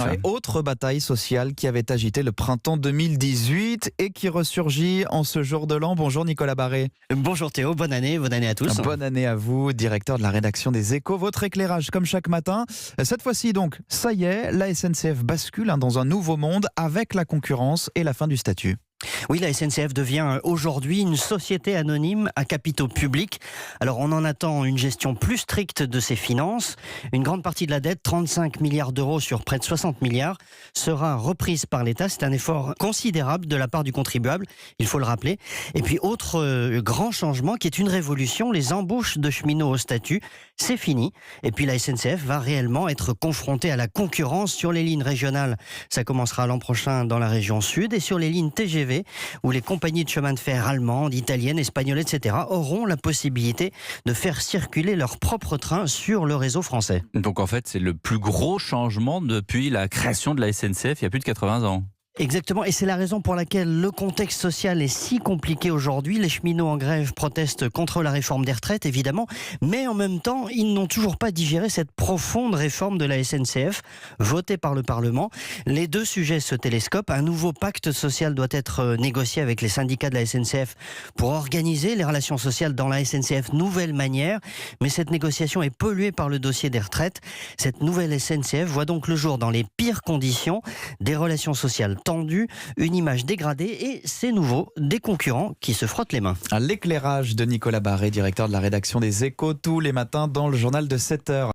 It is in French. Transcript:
Ouais, autre bataille sociale qui avait agité le printemps 2018 et qui ressurgit en ce jour de l'an. Bonjour Nicolas Barré. Bonjour Théo, bonne année à tous. Bonne année à vous, directeur de la rédaction des Échos. Votre éclairage comme chaque matin. Cette fois-ci donc, ça y est, la SNCF bascule dans un nouveau monde avec la concurrence et la fin du statut. Oui, la SNCF devient aujourd'hui une société anonyme à capitaux publics. Alors on en attend une gestion plus stricte de ses finances. Une grande partie de la dette, 35 milliards d'euros sur près de 60 milliards, sera reprise par l'État. C'est un effort considérable de la part du contribuable, il faut le rappeler. Et puis autre grand changement qui est une révolution, les embauches de cheminots au statut, c'est fini. Et puis la SNCF va réellement être confrontée à la concurrence sur les lignes régionales. Ça commencera l'an prochain dans la région sud et sur les lignes TGV où les compagnies de chemin de fer allemandes, italiennes, espagnoles, etc. auront la possibilité de faire circuler leurs propres trains sur le réseau français. Donc en fait, c'est le plus gros changement depuis la création de la SNCF il y a plus de 80 ans. Exactement, et c'est la raison pour laquelle le contexte social est si compliqué aujourd'hui. Les cheminots en grève protestent contre la réforme des retraites, évidemment, mais en même temps, ils n'ont toujours pas digéré cette profonde réforme de la SNCF, votée par le Parlement. Les deux sujets se télescopent. Un nouveau pacte social doit être négocié avec les syndicats de la SNCF pour organiser les relations sociales dans la SNCF nouvelle manière, mais cette négociation est polluée par le dossier des retraites. Cette nouvelle SNCF voit donc le jour dans les pires conditions, des relations sociales tendu, une image dégradée et, c'est nouveau, des concurrents qui se frottent les mains. L'éclairage de Nicolas Barré, directeur de la rédaction des Échos, tous les matins dans le journal de 7h.